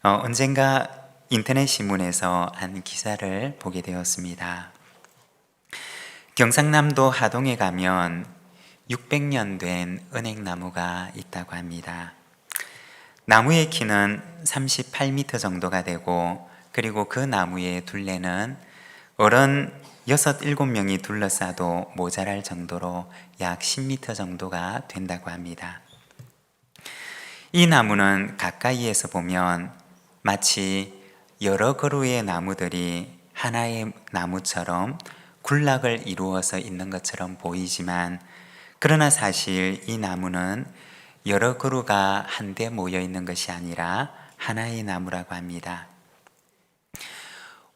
언젠가 인터넷 신문에서 한 기사를 보게 되었습니다. 경상남도 하동에 가면 600년 된 은행나무가 있다고 합니다. 나무의 키는 38m 정도가 되고, 그리고 그 나무의 둘레는 어른 6, 7명이 둘러싸도 모자랄 정도로 약 10m 정도가 된다고 합니다. 이 나무는 가까이에서 보면 마치 여러 그루의 나무들이 하나의 나무처럼 군락을 이루어서 있는 것처럼 보이지만, 그러나 사실 이 나무는 여러 그루가 한데 모여 있는 것이 아니라 하나의 나무라고 합니다.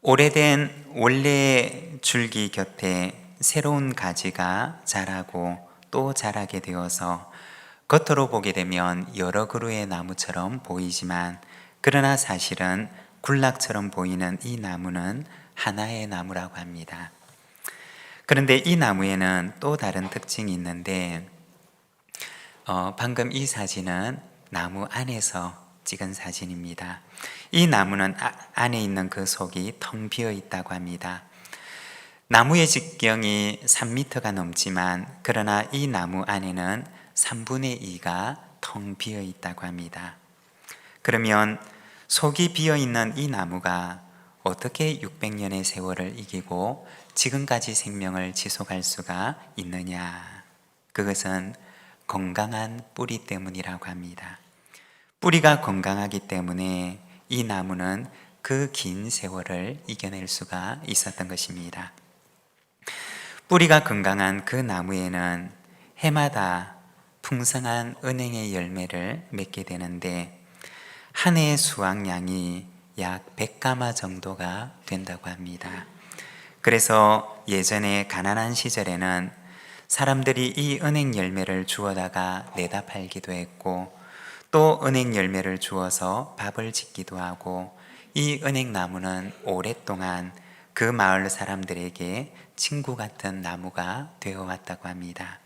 오래된 원래의 줄기 곁에 새로운 가지가 자라고 또 자라게 되어서 겉으로 보게 되면 여러 그루의 나무처럼 보이지만, 그러나 사실은 군락처럼 보이는 이 나무는 하나의 나무라고 합니다. 그런데 이 나무에는 또 다른 특징이 있는데, 방금 이 사진은 나무 안에서 찍은 사진입니다. 이 나무는 안에 있는 그 속이 텅 비어 있다고 합니다. 나무의直径이 3m가 넘지만, 그러나 이 나무 안에는 3분의 2가 텅 비어 있다고 합니다. 그러면 속이 비어 있는 이 나무가 어떻게 600년의 세월을 이기고 지금까지 생명을 지속할 수가 있느냐? 그것은 건강한 뿌리 때문이라고 합니다. 뿌리가 건강하기 때문에 이 나무는 그 긴 세월을 이겨낼 수가 있었던 것입니다. 뿌리가 건강한 그 나무에는 해마다 풍성한 은행의 열매를 맺게 되는데, 한 해의 수확량이 약 100가마 정도가 된다고 합니다. 그래서 예전에 가난한 시절에는 사람들이 이 은행 열매를 주워다가 내다 팔기도 했고, 또 은행 열매를 주워서 밥을 짓기도 하고, 이 은행나무는 오랫동안 그 마을 사람들에게 친구 같은 나무가 되어왔다고 합니다.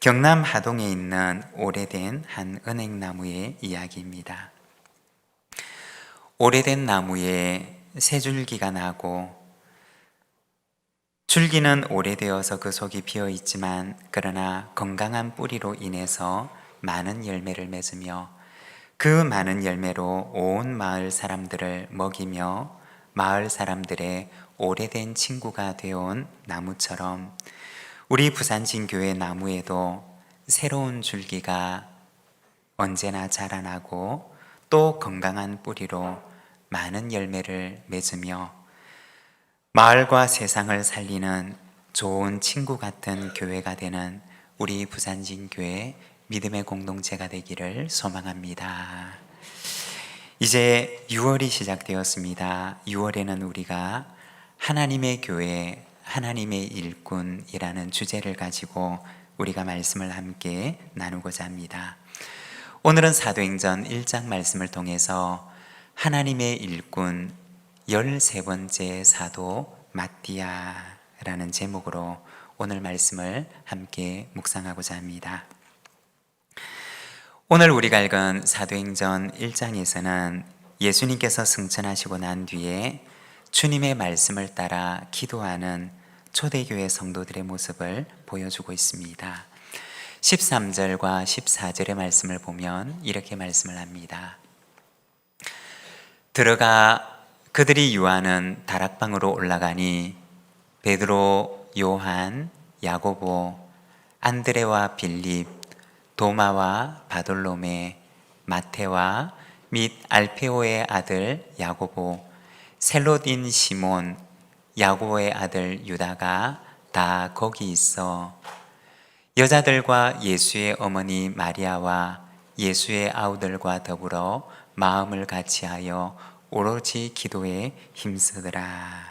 경남 하동에 있는 오래된 한 은행나무의 이야기입니다. 오래된 나무에 새 줄기가 나고, 줄기는 오래되어서 그 속이 비어 있지만, 그러나 건강한 뿌리로 인해서 많은 열매를 맺으며, 그 많은 열매로 온 마을 사람들을 먹이며 마을 사람들의 오래된 친구가 되어온 나무처럼, 우리 부산진교회 나무에도 새로운 줄기가 언제나 자라나고 또 건강한 뿌리로 많은 열매를 맺으며 마을과 세상을 살리는 좋은 친구 같은 교회가 되는 우리 부산진교회 믿음의 공동체가 되기를 소망합니다. 이제 6월이 시작되었습니다. 6월에는 우리가 하나님의 교회, 하나님의 일꾼이라는 주제를 가지고 우리가 말씀을 함께 나누고자 합니다. 오늘은 사도행전 1장 말씀을 통해서 하나님의 일꾼 13번째 사도 마띠아라는 제목으로 오늘 말씀을 함께 묵상하고자 합니다. 오늘 우리가 읽은 사도행전 1장에서는 예수님께서 승천하시고 난 뒤에 주님의 말씀을 따라 기도하는 초대교회 성도들의 모습을 보여주고 있습니다. 13절과 14절의 말씀을 보면 이렇게 말씀을 합니다. 들어가 그들이 유하는 다락방으로 올라가니 베드로, 요한, 야고보, 안드레와 빌립, 도마와 바돌로메, 마테와 및 알페오의 아들 야고보, 셀롯인 시몬, 야고보의 아들 유다가 다 거기 있어 여자들과 예수의 어머니 마리아와 예수의 아우들과 더불어 마음을 같이하여 오로지 기도에 힘쓰더라.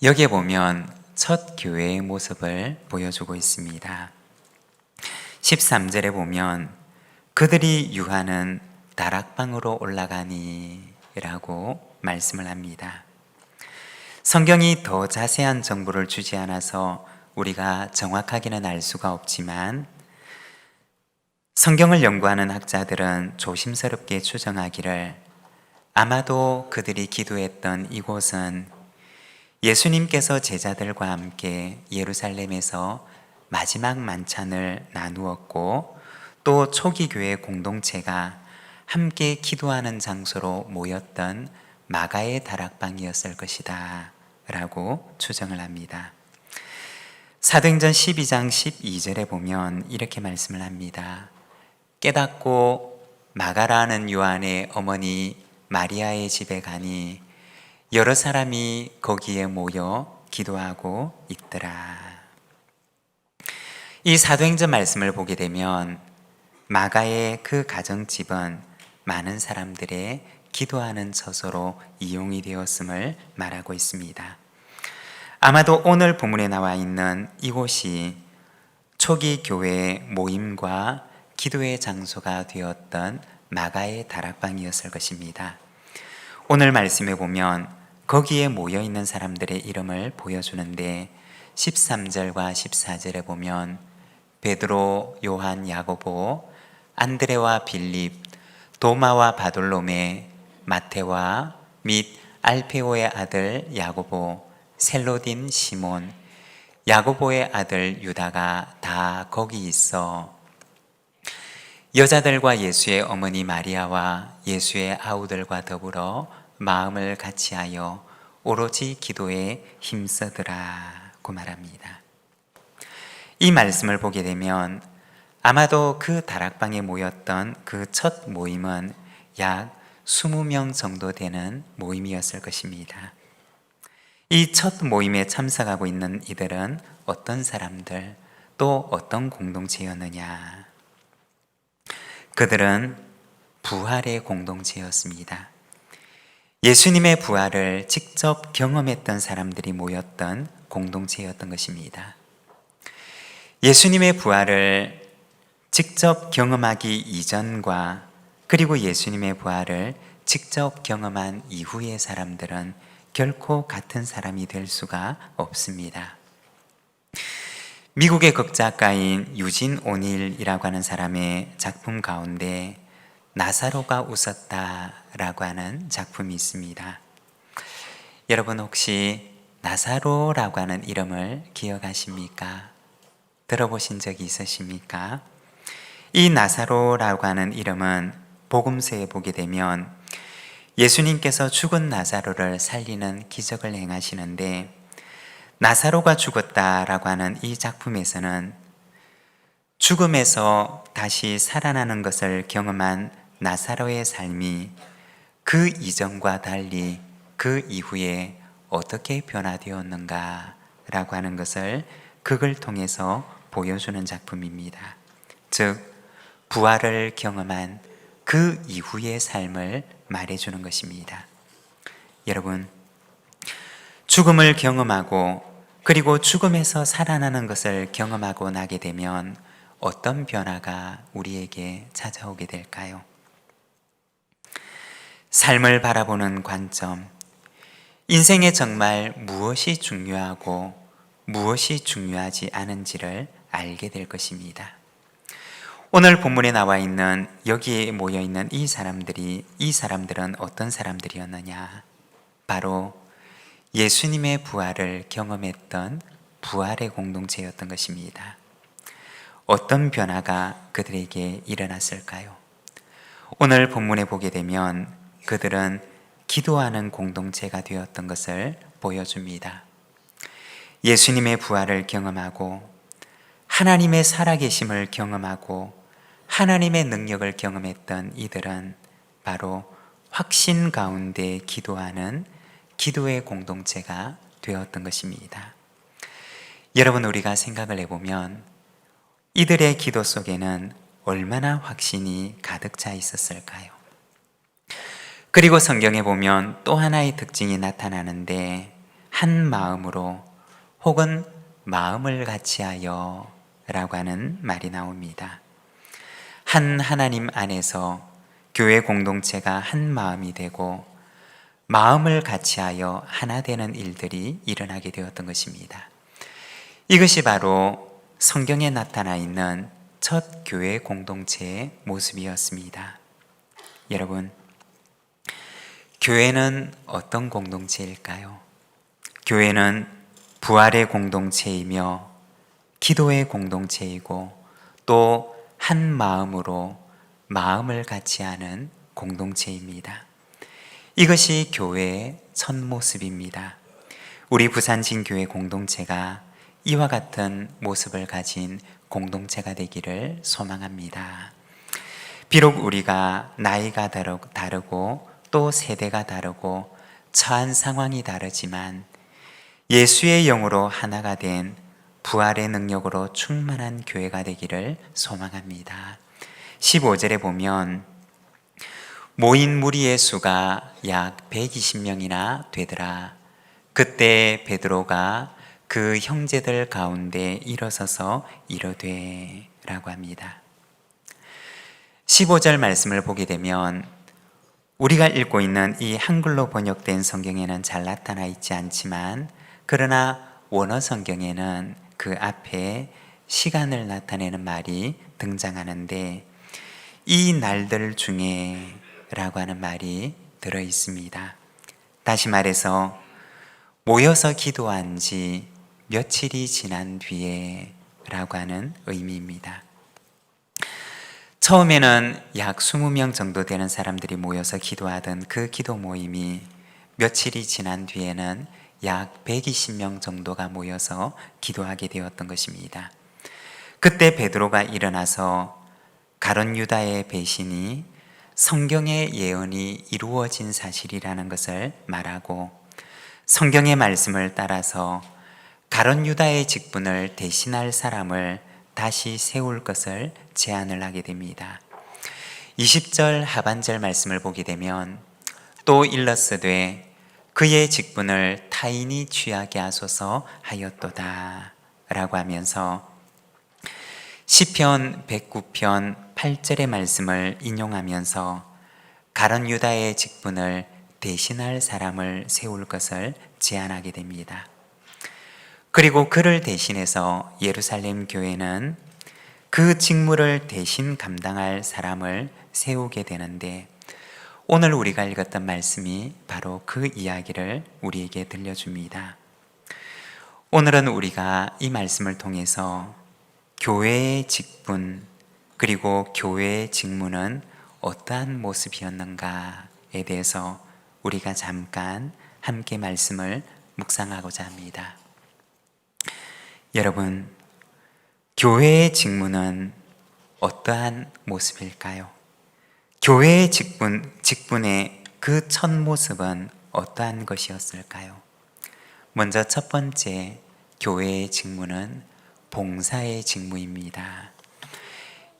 여기에 보면 첫 교회의 모습을 보여주고 있습니다. 13절에 보면 그들이 유하는 다락방으로 올라가니 라고 말씀을 합니다. 성경이 더 자세한 정보를 주지 않아서 우리가 정확하게는 알 수가 없지만, 성경을 연구하는 학자들은 조심스럽게 추정하기를 아마도 그들이 기도했던 이곳은 예수님께서 제자들과 함께 예루살렘에서 마지막 만찬을 나누었고 또 초기 교회 공동체가 함께 기도하는 장소로 모였던 마가의 다락방이었을 것이다 라고 추정을 합니다. 사도행전 12장 12절에 보면 이렇게 말씀을 합니다. 깨닫고 마가라는 요한의 어머니 마리아의 집에 가니 여러 사람이 거기에 모여 기도하고 있더라. 이 사도행전 말씀을 보게 되면 마가의 그 가정집은 많은 사람들의 기도하는 처소로 이용이 되었음을 말하고 있습니다. 아마도 오늘 본문에 나와 있는 이곳이 초기 교회 모임과 기도의 장소가 되었던 마가의 다락방이었을 것입니다. 오늘 말씀에 보면 거기에 모여 있는 사람들의 이름을 보여주는데 13절과 14절에 보면 베드로, 요한, 야고보, 안드레와 빌립, 도마와 바돌로메, 마테와 및 알페오의 아들 야고보, 셀로딘 시몬, 야고보의 아들 유다가 다 거기 있어 여자들과 예수의 어머니 마리아와 예수의 아우들과 더불어 마음을 같이하여 오로지 기도에 힘쓰더라고 말합니다. 이 말씀을 보게 되면 아마도 그 다락방에 모였던 그 첫 모임은 약 20명 정도 되는 모임이었을 것입니다. 이 첫 모임에 참석하고 있는 이들은 어떤 사람들, 또 어떤 공동체였느냐? 그들은 부활의 공동체였습니다. 예수님의 부활을 직접 경험했던 사람들이 모였던 공동체였던 것입니다. 예수님의 부활을 직접 경험하기 이전과 그리고 예수님의 부활을 직접 경험한 이후의 사람들은 결코 같은 사람이 될 수가 없습니다. 미국의 극작가인 유진 오닐이라고 하는 사람의 작품 가운데 나사로가 웃었다라고 하는 작품이 있습니다. 여러분 혹시 나사로라고 하는 이름을 기억하십니까? 들어보신 적이 있으십니까? 이 나사로라고 하는 이름은 복음서에 보게 되면 예수님께서 죽은 나사로를 살리는 기적을 행하시는데 나사로가 죽었다라고 하는 이 작품에서는 죽음에서 다시 살아나는 것을 경험한 나사로의 삶이 그 이전과 달리 그 이후에 어떻게 변화되었는가 라고 하는 것을 극을 통해서 보여주는 작품입니다. 즉 부활을 경험한 그 이후의 삶을 말해주는 것입니다. 여러분, 죽음을 경험하고 그리고 죽음에서 살아나는 것을 경험하고 나게 되면 어떤 변화가 우리에게 찾아오게 될까요? 삶을 바라보는 관점, 인생에 정말 무엇이 중요하고 무엇이 중요하지 않은지를 알게 될 것입니다. 오늘 본문에 나와 있는 여기에 모여 있는 이 사람들은 어떤 사람들이었느냐? 바로 예수님의 부활을 경험했던 부활의 공동체였던 것입니다. 어떤 변화가 그들에게 일어났을까요? 오늘 본문에 보게 되면 그들은 기도하는 공동체가 되었던 것을 보여줍니다. 예수님의 부활을 경험하고 하나님의 살아계심을 경험하고 하나님의 능력을 경험했던 이들은 바로 확신 가운데 기도하는 기도의 공동체가 되었던 것입니다. 여러분, 우리가 생각을 해보면 이들의 기도 속에는 얼마나 확신이 가득 차 있었을까요? 그리고 성경에 보면 또 하나의 특징이 나타나는데 한 마음으로 혹은 마음을 같이하여 라고 하는 말이 나옵니다. 한 하나님 안에서 교회 공동체가 한 마음이 되고 마음을 같이하여 하나 되는 일들이 일어나게 되었던 것입니다. 이것이 바로 성경에 나타나 있는 첫 교회 공동체의 모습이었습니다. 여러분, 교회는 어떤 공동체일까요? 교회는 부활의 공동체이며 기도의 공동체이고 또 한 마음으로 마음을 같이 하는 공동체입니다. 이것이 교회의 첫 모습입니다. 우리 부산진교회 공동체가 이와 같은 모습을 가진 공동체가 되기를 소망합니다. 비록 우리가 나이가 다르고 또 세대가 다르고 처한 상황이 다르지만 예수의 영으로 하나가 된 부활의 능력으로 충만한 교회가 되기를 소망합니다. 15절에 보면 모인 무리의 수가 약 120명이나 되더라. 그때 베드로가 그 형제들 가운데 일어서서 이르되 라고 합니다. 15절 말씀을 보게 되면 우리가 읽고 있는 이 한글로 번역된 성경에는 잘 나타나 있지 않지만 그러나 원어 성경에는 그 앞에 시간을 나타내는 말이 등장하는데 이 날들 중에 라고 하는 말이 들어 있습니다. 다시 말해서 모여서 기도한 지 며칠이 지난 뒤에 라고 하는 의미입니다. 처음에는 약 20명 정도 되는 사람들이 모여서 기도하던 그 기도 모임이 며칠이 지난 뒤에는 약 120명 정도가 모여서 기도하게 되었던 것입니다. 그때 베드로가 일어나서 가룟 유다의 배신이 성경의 예언이 이루어진 사실이라는 것을 말하고 성경의 말씀을 따라서 가룟 유다의 직분을 대신할 사람을 다시 세울 것을 제안을 하게 됩니다. 20절 하반절 말씀을 보게 되면 또 일러스되 그의 직분을 타인이 취하게 하소서 하였도다 라고 하면서 시편 109편 8절의 말씀을 인용하면서 가룟 유다의 직분을 대신할 사람을 세울 것을 제안하게 됩니다. 그리고 그를 대신해서 예루살렘 교회는 그 직무를 대신 감당할 사람을 세우게 되는데 오늘 우리가 읽었던 말씀이 바로 그 이야기를 우리에게 들려줍니다. 오늘은 우리가 이 말씀을 통해서 교회의 직분 그리고 교회의 직무는 어떠한 모습이었는가에 대해서 우리가 잠깐 함께 말씀을 묵상하고자 합니다. 여러분, 교회의 직무는 어떠한 모습일까요? 교회의 직분의 그 첫 모습은 어떠한 것이었을까요? 먼저 첫 번째 교회의 직무는 봉사의 직무입니다.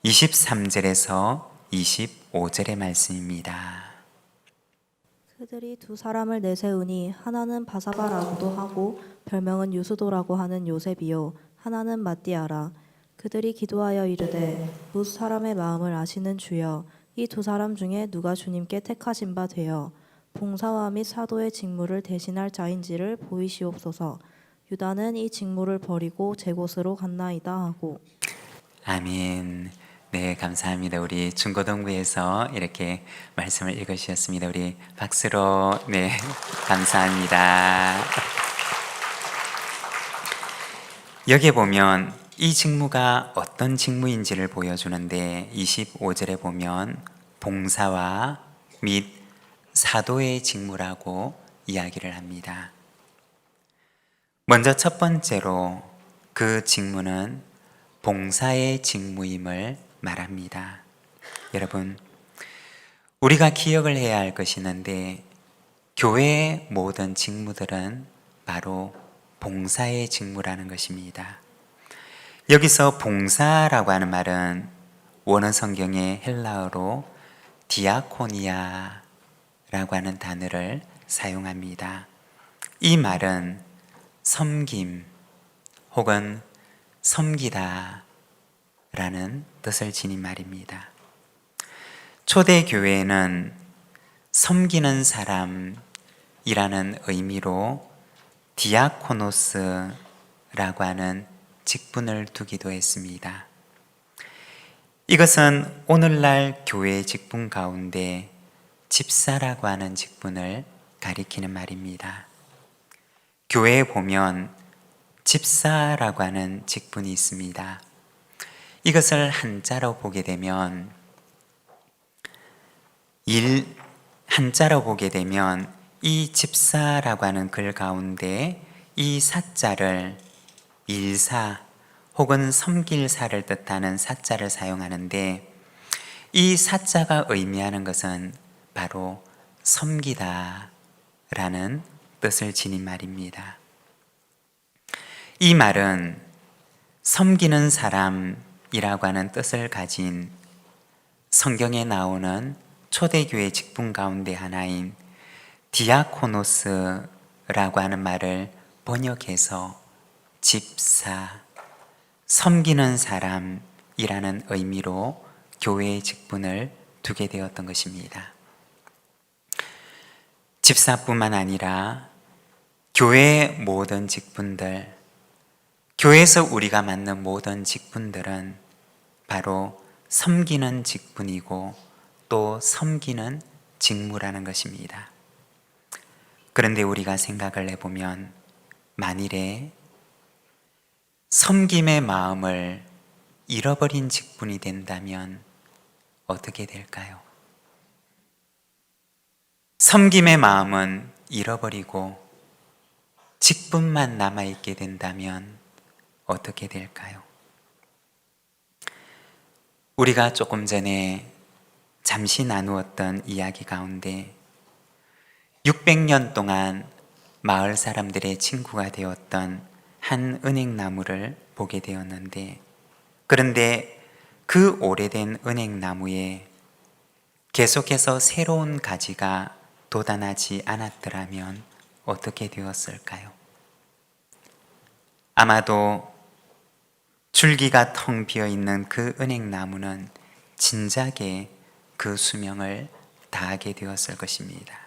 23절에서 25절의 말씀입니다. 그들이 두 사람을 내세우니 하나는 바사바라고도 하고 별명은 유수도라고 하는 요셉이요 하나는 마띠아라. 그들이 기도하여 이르되 뭇 사람의 마음을 아시는 주여 이 두 사람 중에 누가 주님께 택하신 바 되어 봉사와 및 사도의 직무를 대신할 자인지를 보이시옵소서. 유다는 이 직무를 버리고 제 곳으로 갔나이다 하고. 아멘. 네, 감사합니다. 우리 중고등부에서 이렇게 말씀을 읽으셨습니다. 우리 박수로 네, 감사합니다. 여기에 보면 이 직무가 어떤 직무인지를 보여주는데 25절에 보면 봉사와 및 사도의 직무라고 이야기를 합니다. 먼저 첫 번째로 그 직무는 봉사의 직무임을 말합니다. 여러분, 우리가 기억을 해야 할 것이 있는데 교회의 모든 직무들은 바로 봉사의 직무라는 것입니다. 여기서 봉사라고 하는 말은 원어 성경의 헬라어로 디아코니아라고 하는 단어를 사용합니다. 이 말은 섬김 혹은 섬기다 라는 뜻을 지닌 말입니다. 초대 교회에는 섬기는 사람이라는 의미로 디아코노스라고 하는 직분을 두기도 했습니다. 이것은 오늘날 교회 직분 가운데 집사라고 하는 직분을 가리키는 말입니다. 교회에 보면 집사라고 하는 직분이 있습니다. 이것을 한자로 보게 되면 한자로 보게 되면 이 집사라고 하는 글 가운데 이 사자를 일사 혹은 섬길사를 뜻하는 사자를 사용하는데, 이 사자가 의미하는 것은 바로 섬기다 라는 뜻을 지닌 말입니다. 이 말은 섬기는 사람이라고 하는 뜻을 가진 성경에 나오는 초대교회 직분 가운데 하나인 디아코노스라고 하는 말을 번역해서 집사, 섬기는 사람이라는 의미로 교회의 직분을 두게 되었던 것입니다. 집사뿐만 아니라 교회의 모든 직분들, 교회에서 우리가 맡는 모든 직분들은 바로 섬기는 직분이고 또 섬기는 직무라는 것입니다. 그런데 우리가 생각을 해보면 만일에 섬김의 마음을 잃어버린 직분이 된다면 어떻게 될까요? 섬김의 마음은 잃어버리고 직분만 남아있게 된다면 어떻게 될까요? 우리가 조금 전에 잠시 나누었던 이야기 가운데 600년 동안 마을 사람들의 친구가 되었던 한 은행나무를 보게 되었는데, 그런데 그 오래된 은행나무에 계속해서 새로운 가지가 돋아나지 않았더라면 어떻게 되었을까요? 아마도 줄기가 텅 비어 있는 그 은행나무는 진작에 그 수명을 다하게 되었을 것입니다.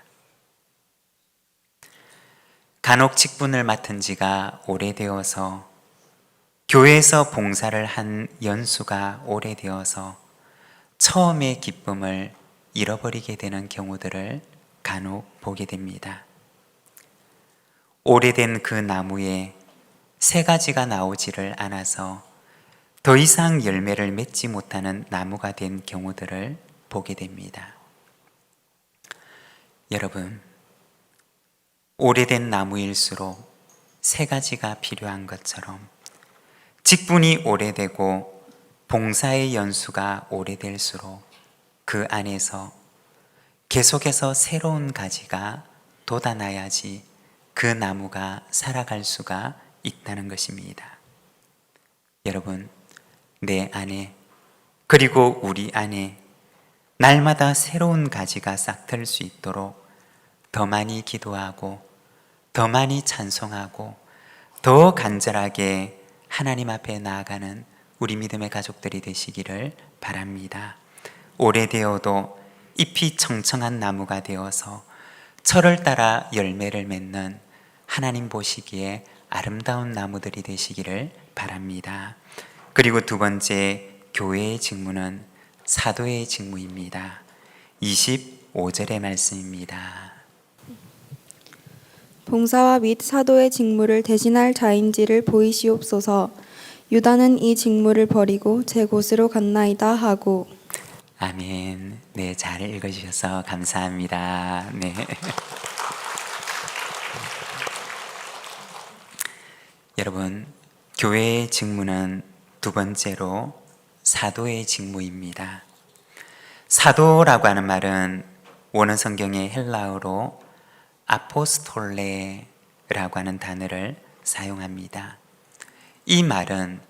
간혹 직분을 맡은 지가 오래되어서, 교회에서 봉사를 한 연수가 오래되어서 처음의 기쁨을 잃어버리게 되는 경우들을 간혹 보게 됩니다. 오래된 그 나무에 새 가지가 나오지를 않아서 더 이상 열매를 맺지 못하는 나무가 된 경우들을 보게 됩니다. 여러분, 오래된 나무일수록 새 가지가 필요한 것처럼 직분이 오래되고 봉사의 연수가 오래될수록 그 안에서 계속해서 새로운 가지가 돋아나야지 그 나무가 살아갈 수가 있다는 것입니다. 여러분, 내 안에 그리고 우리 안에 날마다 새로운 가지가 싹틀 수 있도록 더 많이 기도하고 더 많이 찬송하고 더 간절하게 하나님 앞에 나아가는 우리 믿음의 가족들이 되시기를 바랍니다. 오래되어도 잎이 청청한 나무가 되어서 철을 따라 열매를 맺는 하나님 보시기에 아름다운 나무들이 되시기를 바랍니다. 그리고 두 번째, 교회의 직무는 사도의 직무입니다. 25절의 말씀입니다. 봉사와 및 사도의 직무를 대신할 자인지를 보이시옵소서. 유다는 이 직무를 버리고 제 곳으로 갔나이다 하고. 아멘. 네, 잘 읽어주셔서 감사합니다. 네. 여러분, 교회의 직무는 두 번째로 사도의 직무입니다. 사도라고 하는 말은 원어 성경의 헬라어로 아포스톨레라고 하는 단어를 사용합니다. 이 말은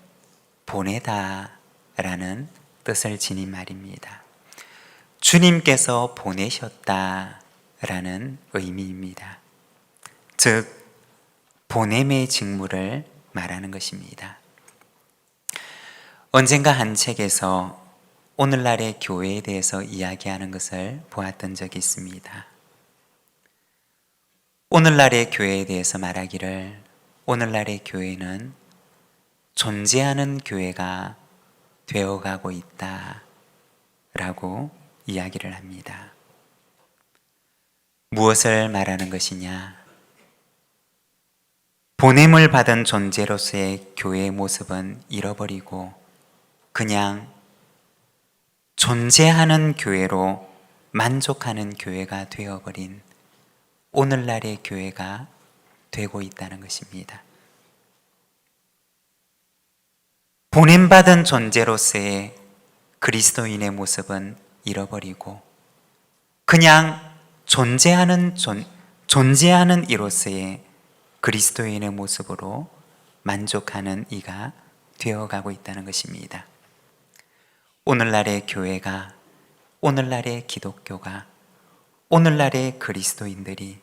보내다 라는 뜻을 지닌 말입니다. 주님께서 보내셨다 라는 의미입니다. 즉, 보냄의 직무를 말하는 것입니다. 언젠가 한 책에서 오늘날의 교회에 대해서 이야기하는 것을 보았던 적이 있습니다. 오늘날의 교회에 대해서 말하기를, 오늘날의 교회는 존재하는 교회가 되어가고 있다 라고 이야기를 합니다. 무엇을 말하는 것이냐? 보냄을 받은 존재로서의 교회의 모습은 잃어버리고 그냥 존재하는 교회로 만족하는 교회가 되어버린 오늘날의 교회가 되고 있다는 것입니다. 보냄받은 존재로서의 그리스도인의 모습은 잃어버리고 그냥 존재하는 이로서의 그리스도인의 모습으로 만족하는 이가 되어가고 있다는 것입니다. 오늘날의 교회가, 오늘날의 기독교가, 오늘날의 그리스도인들이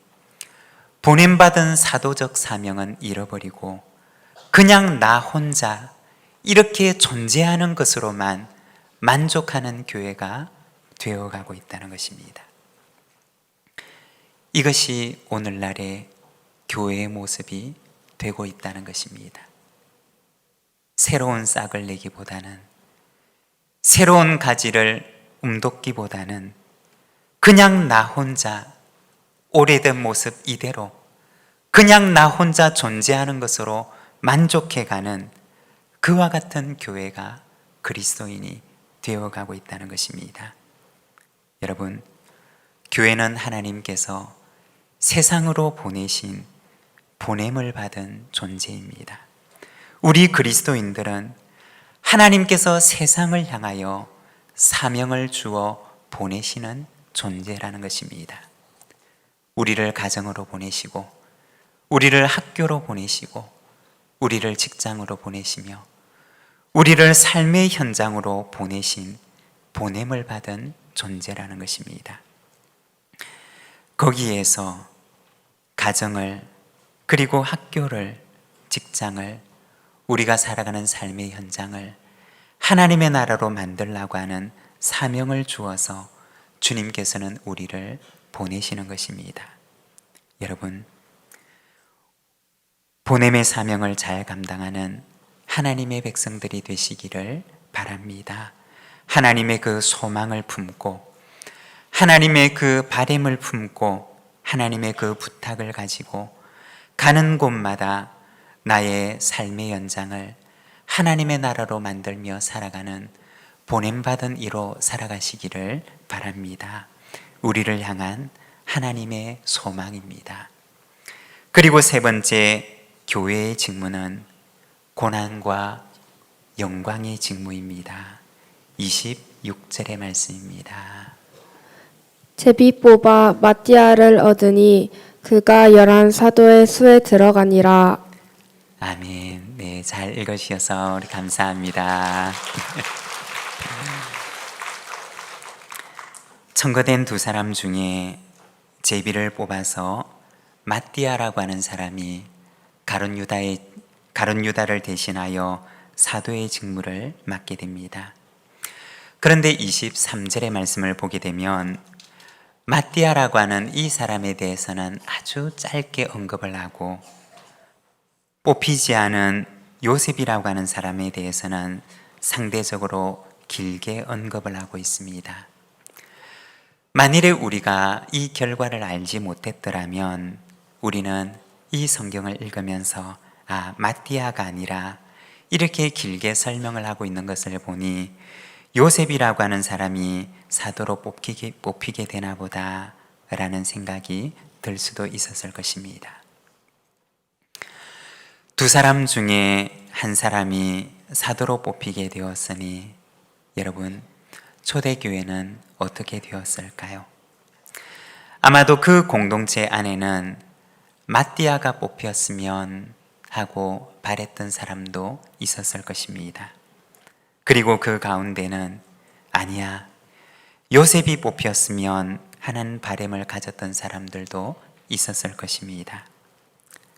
보냄받은 사도적 사명은 잃어버리고 그냥 나 혼자 이렇게 존재하는 것으로만 만족하는 교회가 되어가고 있다는 것입니다. 이것이 오늘날의 교회의 모습이 되고 있다는 것입니다. 새로운 싹을 내기보다는, 새로운 가지를 움돋기보다는 그냥 나 혼자 오래된 모습 이대로 그냥 나 혼자 존재하는 것으로 만족해가는 그와 같은 교회가 그리스도인이 되어가고 있다는 것입니다. 여러분, 교회는 하나님께서 세상으로 보내신 보냄을 받은 존재입니다. 우리 그리스도인들은 하나님께서 세상을 향하여 사명을 주어 보내시는 존재라는 것입니다. 우리를 가정으로 보내시고, 우리를 학교로 보내시고, 우리를 직장으로 보내시며, 우리를 삶의 현장으로 보내신 보냄을 받은 존재라는 것입니다. 거기에서 가정을, 그리고 학교를, 직장을, 우리가 살아가는 삶의 현장을 하나님의 나라로 만들려고 하는 사명을 주어서 주님께서는 우리를 보내시는 것입니다. 여러분, 보냄의 사명을 잘 감당하는 하나님의 백성들이 되시기를 바랍니다. 하나님의 그 소망을 품고, 하나님의 그 바램을 품고, 하나님의 그 부탁을 가지고 가는 곳마다 나의 삶의 연장을 하나님의 나라로 만들며 살아가는 보냄받은 이로 살아가시기를 바랍니다. 우리를 향한 하나님의 소망입니다. 그리고 세 번째, 교회의 직무는 고난과 영광의 직무입니다. 26절의 말씀입니다. 제비 뽑아 마띠아를 얻으니 그가 11 사도의 수에 들어가니라. 아멘. 네, 잘 읽으셔서 우리 감사합니다. 청거된 두 사람 중에 제비를 뽑아서 마띠아라고 하는 사람이 가룟 유다를 대신하여 사도의 직무를 맡게 됩니다. 그런데 23절의 말씀을 보게 되면 마띠아라고 하는 이 사람에 대해서는 아주 짧게 언급을 하고, 뽑히지 않은 요셉이라고 하는 사람에 대해서는 상대적으로 길게 언급을 하고 있습니다. 만일에 우리가 이 결과를 알지 못했더라면 우리는 이 성경을 읽으면서 마띠아가 아니라 이렇게 길게 설명을 하고 있는 것을 보니 요셉이라고 하는 사람이 사도로 뽑히게 되나 보다 라는 생각이 들 수도 있었을 것입니다. 두 사람 중에 한 사람이 사도로 뽑히게 되었으니 여러분, 초대교회는 어떻게 되었을까요? 아마도 그 공동체 안에는 마띠아가 뽑혔으면 하고 바랬던 사람도 있었을 것입니다. 그리고 그 가운데는 아니야, 요셉이 뽑혔으면 하는 바램을 가졌던 사람들도 있었을 것입니다.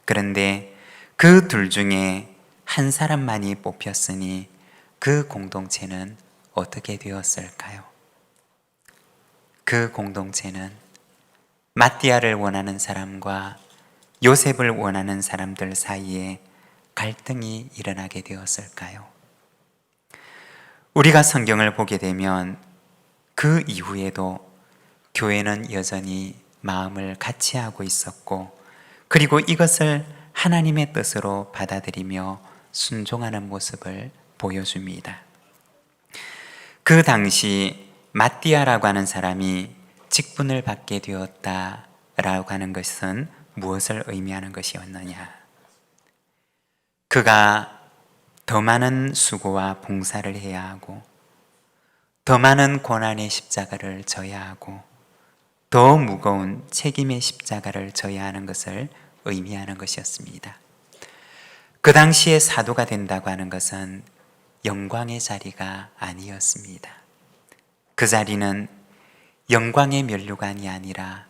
그런데 그 둘 중에 한 사람만이 뽑혔으니 그 공동체는 어떻게 되었을까요? 그 공동체는 마띠아를 원하는 사람과 요셉을 원하는 사람들 사이에 갈등이 일어나게 되었을까요? 우리가 성경을 보게 되면 그 이후에도 교회는 여전히 마음을 같이 하고 있었고, 그리고 이것을 하나님의 뜻으로 받아들이며 순종하는 모습을 보여줍니다. 그 당시 마띠아라고 하는 사람이 직분을 받게 되었다라고 하는 것은 무엇을 의미하는 것이었느냐? 그가 더 많은 수고와 봉사를 해야 하고, 더 많은 고난의 십자가를 져야 하고, 더 무거운 책임의 십자가를 져야 하는 것을 의미하는 것이었습니다. 그 당시에 사도가 된다고 하는 것은 영광의 자리가 아니었습니다. 그 자리는 영광의 면류관이 아니라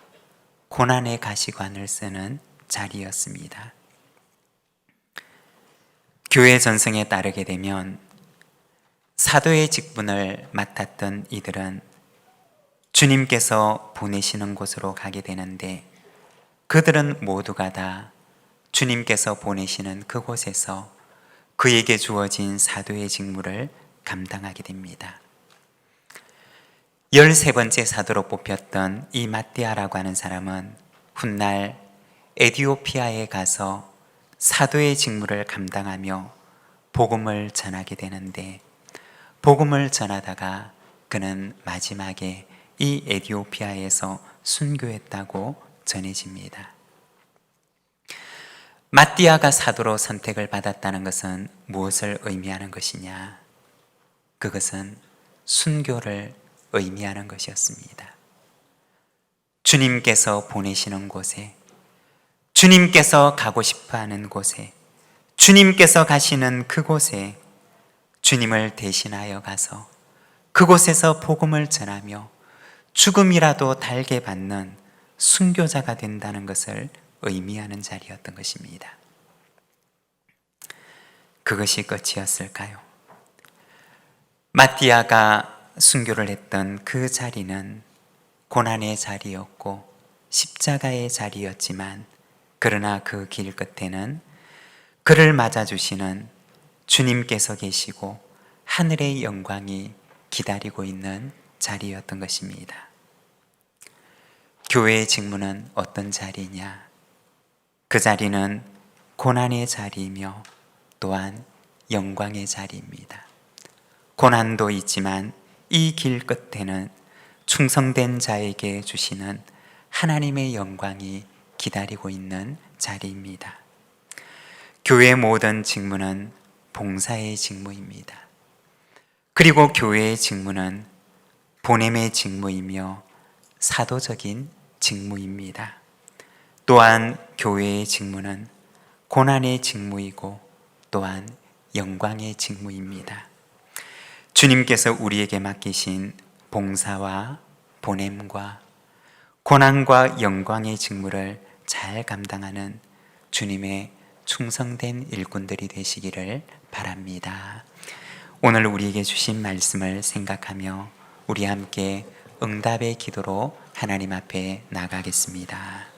고난의 가시관을 쓰는 자리였습니다. 교회 전승에 따르게 되면 사도의 직분을 맡았던 이들은 주님께서 보내시는 곳으로 가게 되는데, 그들은 모두가 다 주님께서 보내시는 그곳에서 그에게 주어진 사도의 직무를 감당하게 됩니다. 13번째 사도로 뽑혔던 이 마띠아라고 하는 사람은 훗날 에티오피아에 가서 사도의 직무를 감당하며 복음을 전하게 되는데, 복음을 전하다가 그는 마지막에 이 에티오피아에서 순교했다고 전해집니다. 마띠아가 사도로 선택을 받았다는 것은 무엇을 의미하는 것이냐? 그것은 순교를 의미하는 것이었습니다. 주님께서 보내시는 곳에, 주님께서 가고 싶어 하는 곳에, 주님께서 가시는 그곳에 주님을 대신하여 가서 그곳에서 복음을 전하며 죽음이라도 달게 받는 순교자가 된다는 것을 의미하는 자리였던 것입니다. 그것이 끝이었을까요? 마띠아가 순교를 했던 그 자리는 고난의 자리였고 십자가의 자리였지만, 그러나 그 길 끝에는 그를 맞아주시는 주님께서 계시고 하늘의 영광이 기다리고 있는 자리였던 것입니다. 교회의 직무는 어떤 자리냐? 그 자리는 고난의 자리이며 또한 영광의 자리입니다. 고난도 있지만 이 길 끝에는 충성된 자에게 주시는 하나님의 영광이 기다리고 있는 자리입니다. 교회의 모든 직무는 봉사의 직무입니다. 그리고 교회의 직무는 보냄의 직무이며 사도적인 직무입니다. 또한 교회의 직무는 고난의 직무이고 또한 영광의 직무입니다. 주님께서 우리에게 맡기신 봉사와 보냄과 고난과 영광의 직무를 잘 감당하는 주님의 충성된 일꾼들이 되시기를 바랍니다. 오늘 우리에게 주신 말씀을 생각하며 우리 함께 응답의 기도로 하나님 앞에 나가겠습니다.